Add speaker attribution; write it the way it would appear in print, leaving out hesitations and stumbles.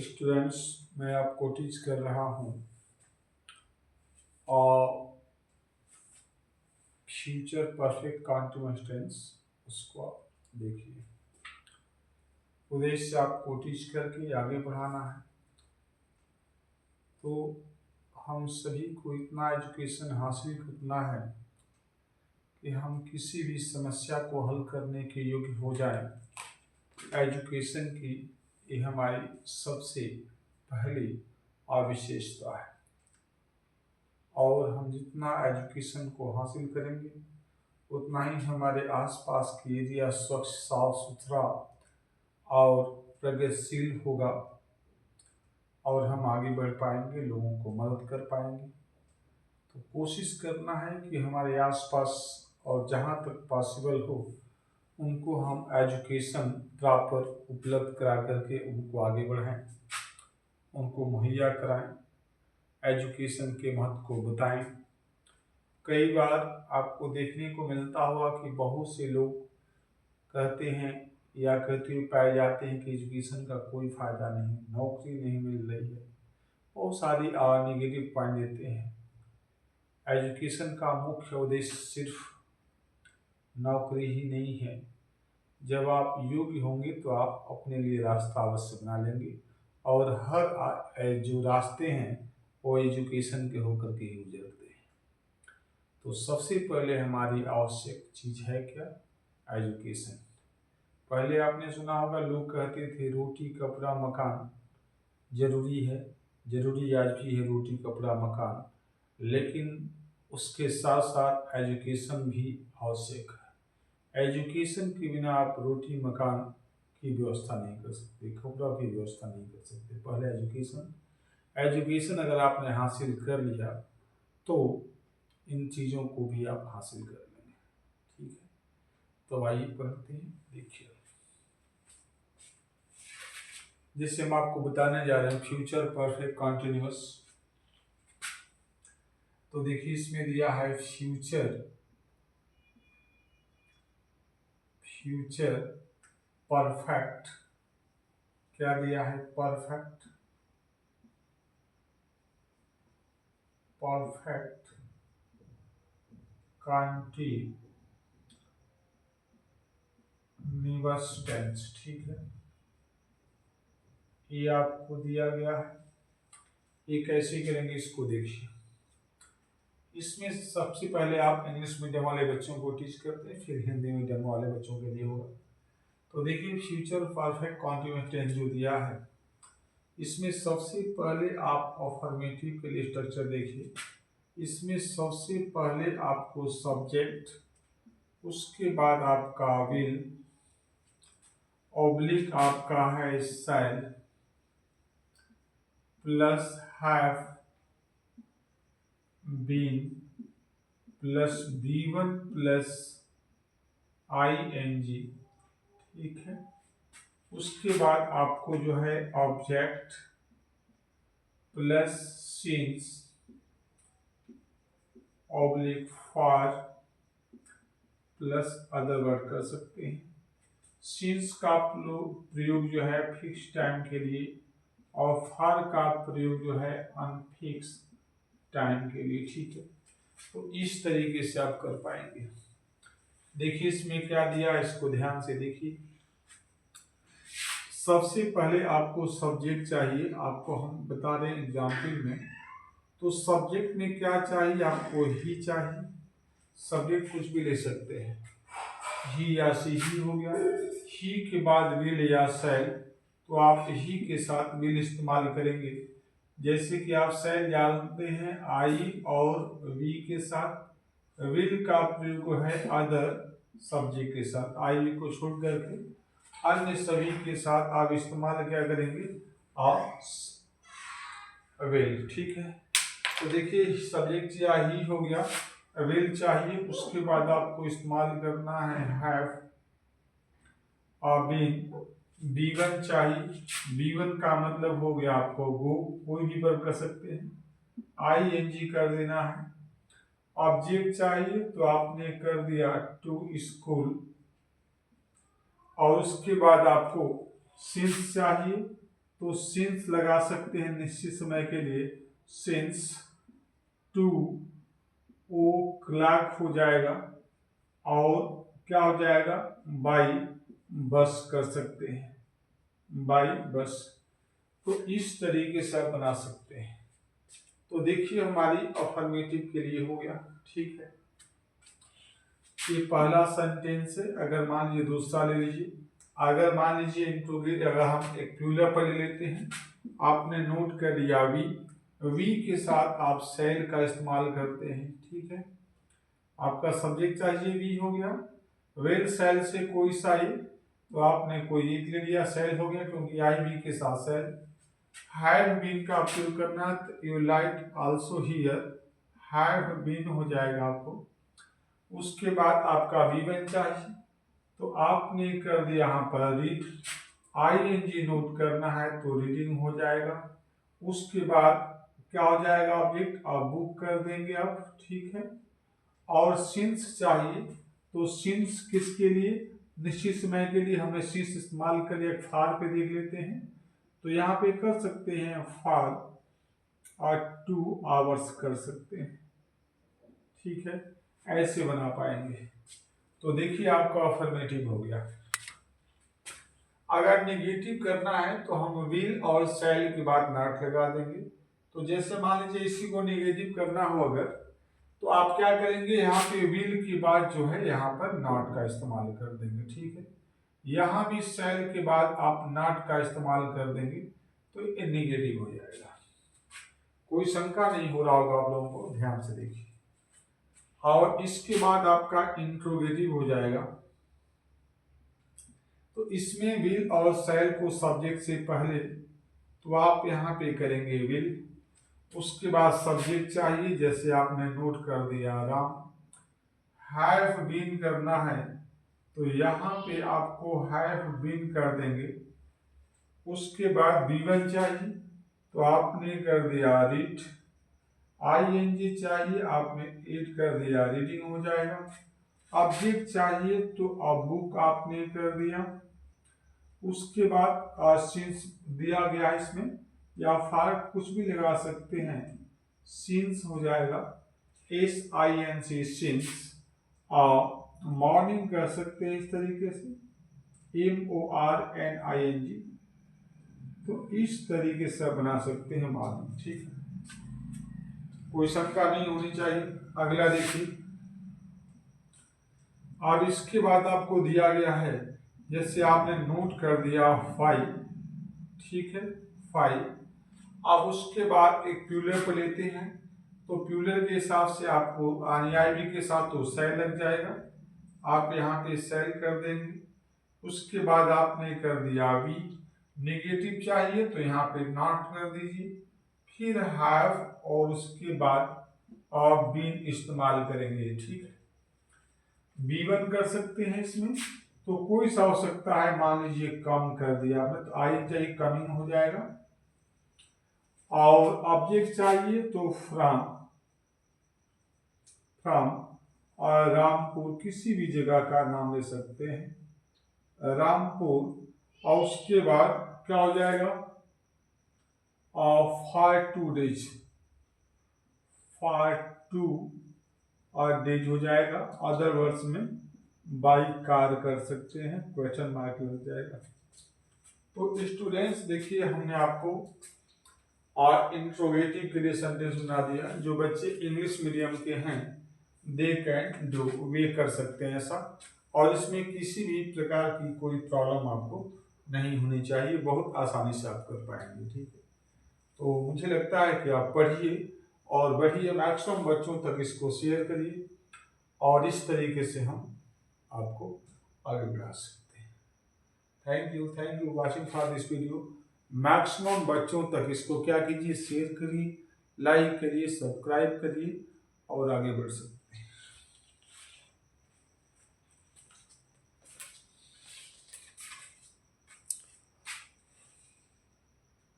Speaker 1: Students, मैं आपको teach कर रहा हूँ और फ्यूचर परफेक्ट कॉन्टिन्यूअस टेंस, उसको आप देखिए। उद्देश्य आपको टीच करके आगे बढ़ाना है। तो हम सभी को इतना एजुकेशन हासिल करना है कि हम किसी भी समस्या को हल करने के योग्य हो जाए। एजुकेशन की ये हमारी सबसे पहली विशेषता है, और हम जितना एजुकेशन को हासिल करेंगे उतना ही हमारे आसपास की एरिया स्वच्छ, साफ सुथरा और प्रगतिशील होगा, और हम आगे बढ़ पाएंगे, लोगों को मदद कर पाएंगे। तो कोशिश करना है कि हमारे आसपास और जहाँ तक पॉसिबल हो उनको हम एजुकेशन प्रॉपर उपलब्ध करा करके उनको आगे बढ़ाएं, उनको मुहैया कराएं, एजुकेशन के महत्व को बताएं। कई बार आपको देखने को मिलता होगा कि बहुत से लोग कहते हैं या कहते हुए पाए जाते हैं कि एजुकेशन का कोई फ़ायदा नहीं, नौकरी नहीं मिल रही है, बहुत सारी नेगेटिव पॉइंट देते हैं। एजुकेशन का मुख्य उद्देश्य सिर्फ नौकरी ही नहीं है। जब आप योग्य होंगे तो आप अपने लिए रास्ता अवश्य बना लेंगे, और हर जो रास्ते हैं वो एजुकेशन के होकर के ही गुजरते हैं। तो सबसे पहले हमारी आवश्यक चीज़ है क्या? एजुकेशन। पहले आपने सुना होगा, लोग कहते थे रोटी कपड़ा मकान जरूरी है, जरूरी आज भी है रोटी कपड़ा मकान, लेकिन उसके साथ साथ एजुकेशन भी आवश्यक है। एजुकेशन के बिना आप रोटी मकान की व्यवस्था नहीं कर सकते, कपड़ा की व्यवस्था नहीं कर सकते। पहले एजुकेशन अगर आपने हासिल कर लिया तो इन चीज़ों को भी आप हासिल कर लेंगे। ठीक है, तो आइए पढ़ते हैं। देखिए, जिससे हम आपको बताने जा रहे हैं फ्यूचर परफेक्ट कॉन्टिन्यूअस। तो देखिए, इसमें दिया है फ्यूचर परफेक्ट। क्या दिया है? Perfect continuous tense. ठीक है, ये आपको दिया गया है। ये कैसे करेंगे इसको देखिए। इसमें सबसे पहले आप इंग्लिश मीडियम वाले बच्चों को टीच करते हैं, फिर हिंदी मीडियम वाले बच्चों के लिए होगा। तो देखिए, फ्यूचर परफेक्ट कॉन्टिन्यूअस टेंस जो दिया है, इसमें सबसे पहले आप अफर्मेटिव के लिए स्ट्रक्चर देखिए। इसमें सबसे पहले आपको सब्जेक्ट, उसके बाद आपका विल, ऑब्लिक आपका है shall, plus have been, plus B1 plus ING। ठीक है, उसके बाद आपको जो है object plus since, oblique for, plus other word कर सकते हैं। सिंस का प्रयोग जो है फिक्स टाइम के लिए, और फॉर का प्रयोग जो है अनफिक्स टाइम के लिए। ठीक है, तो इस तरीके से आप कर पाएंगे। देखिए, इसमें क्या दिया है, इसको ध्यान से देखिए। सबसे पहले आपको सब्जेक्ट चाहिए, आपको हम बता रहे हैं एग्जाम्पल में। तो सब्जेक्ट में क्या चाहिए आपको? ही चाहिए। सब्जेक्ट कुछ भी ले सकते हैं, ही या सी, ही हो गया। ही के बाद विल या शैल, तो आप ही के साथ विल इस्तेमाल करेंगे। जैसे कि आप शैल जानते हैं आई और वी के साथ। विल का प्रयोग है अदर सब्जेक्ट के साथ, आई को छोड़ करके अन्य सभी के साथ आप इस्तेमाल क्या करेंगे? आप विल। ठीक है, तो देखिए, सब्जेक्ट या ही हो गया, विल चाहिए, उसके बाद आपको इस्तेमाल करना है हैव और बीन। B1 चाहिए, B1 का मतलब हो गया आपको गो, कोई भी वर्ब कर सकते हैं, ING कर देना है। ऑब्जेक्ट चाहिए तो आपने कर दिया टू स्कूल, और उसके बाद आपको सिंस चाहिए, तो सिंस लगा सकते हैं निश्चित समय के लिए, सिंस टू ओ क्लॉक हो जाएगा, और क्या हो जाएगा, बाई बस कर सकते हैं, बाई बस। तो इस तरीके से आप बना सकते हैं। तो देखिए हमारी अफर्मेटिव के लिए हो गया, ठीक है। ये पहला सेंटेंस है। अगर मान लीजिए दूसरा ले लीजिए, अगर मान लीजिए इंट्रोगेट, अगर हम एक प्लूरल पर ले लेते हैं, आपने नोट कर लिया वी, वी के साथ आप सेल का इस्तेमाल करते हैं, ठीक है। आपका सब्जेक्ट चाहिए वी हो गया, वेल सेल से कोई सा ही, तो आपने कोई एक ले लिया, सेल हो गया क्योंकि आई वी के साथ सेल। हैव बीन का उपयोग करना, you like also here, have been हो जाएगा आपको। उसके बाद आपका वी1 चाहिए, तो आपने कर दिया यहाँ पर रीड, आईएनजी नोट करना है तो रीडिंग हो जाएगा। उसके बाद क्या हो जाएगा, ऑब्जेक्ट आप बुक कर देंगे आप, ठीक है। और सिंस चाहिए, तो सिंस किसके लिए, निश्चित समय के लिए हमने सिंस इस्तेमाल कर लिया, फार पे देख लेते हैं। तो यहाँ पे कर सकते हैं फार और 2 आवर्स कर सकते हैं, ठीक है। ऐसे बना पाएंगे। तो देखिए आपका अफर्मेटिव हो गया। अगर नेगेटिव करना है तो हम विल और शैल के बाद नॉट लगा देंगे। तो जैसे मान लीजिए इसी को नेगेटिव करना हो अगर, तो आप क्या करेंगे, यहाँ पे विल की बात जो है यहाँ पर नॉट का इस्तेमाल कर देंगे, ठीक है। यहाँ भी शैल के बाद आप नॉट का इस्तेमाल कर देंगे, तो ये नेगेटिव हो जाएगा। कोई शंका नहीं हो रहा होगा आप लोगों को, ध्यान से देखिए। और इसके बाद आपका इंट्रोगेटिव हो जाएगा। तो इसमें विल और शैल को सब्जेक्ट से पहले, तो आप यहाँ पे करेंगे विल, उसके बाद सब्जेक्ट चाहिए, जैसे आपने नोट कर दिया राम। हैव बीन करना है, तो यहाँ पे आपको हैव बीन कर देंगे। उसके बाद वी1 चाहिए, तो आपने कर दिया रीड, आईएनजी चाहिए, आपने ईट कर दिया, रीडिंग हो जाएगा। ऑब्जेक्ट चाहिए, तो अब बुक आपने कर दिया। उसके बाद सिंस दिया गया इसमें, या फार कुछ भी लगा सकते हैं, सिंस हो जाएगा, SINC सिंस। मॉर्निंग कर सकते हैं इस तरीके से, MORNING। तो इस तरीके से बना सकते हैं मॉर्निंग, ठीक है। कोई शंका नहीं होनी चाहिए। अगला देखिए, और इसके बाद आपको दिया गया है, जैसे आपने नोट कर दिया 5, ठीक है, 5। अब उसके बाद एक प्यूलर को लेते हैं, तो प्यूलर के हिसाब से आपको आईवी के साथ तो सेल लग जाएगा, आप यहाँ पे सेल कर देंगे। उसके बाद आपने कर दिया वी, नेगेटिव चाहिए तो यहाँ पे नॉट कर दीजिए, फिर हैव, और उसके बाद आप बीन इस्तेमाल करेंगे, ठीक है। वी1 कर सकते हैं इसमें, तो कोई सा हो सकता है, मान लीजिए कम कर दिया आपने, तो आई चाहिए कमिंग हो जाएगा। और ऑब्जेक्ट चाहिए तो फ्रॉम, और रामपुर किसी भी जगह का नाम ले सकते हैं, रामपुर। और उसके बाद क्या हो जाएगा, फॉर 2 डेज, फॉर 2 और डेज हो जाएगा। अदर वर्ड्स में बाई कार कर सकते हैं, क्वेश्चन मार्क लग जाएगा। तो स्टूडेंट्स देखिए, हमने आपको और इंट्रोगेटिव के लिए सेंटेंस बना दिया। जो बच्चे इंग्लिश मीडियम के हैं, दे कैन डू, वे कर सकते हैं ऐसा। और इसमें किसी भी प्रकार की कोई प्रॉब्लम आपको नहीं होनी चाहिए, बहुत आसानी से आप कर पाएंगे, ठीक है। तो मुझे लगता है कि आप पढ़िए और बढ़िए, मैक्सिमम बच्चों तक इसको शेयर करिए, और इस तरीके से हम आपको आगे बढ़ा सकते हैं। Thank you watching for this video. Maximum बच्चों तक इसको क्या कीजिए, शेयर करिए, लाइक करिए, सब्सक्राइब करिए, और आगे बढ़ सकते हैं।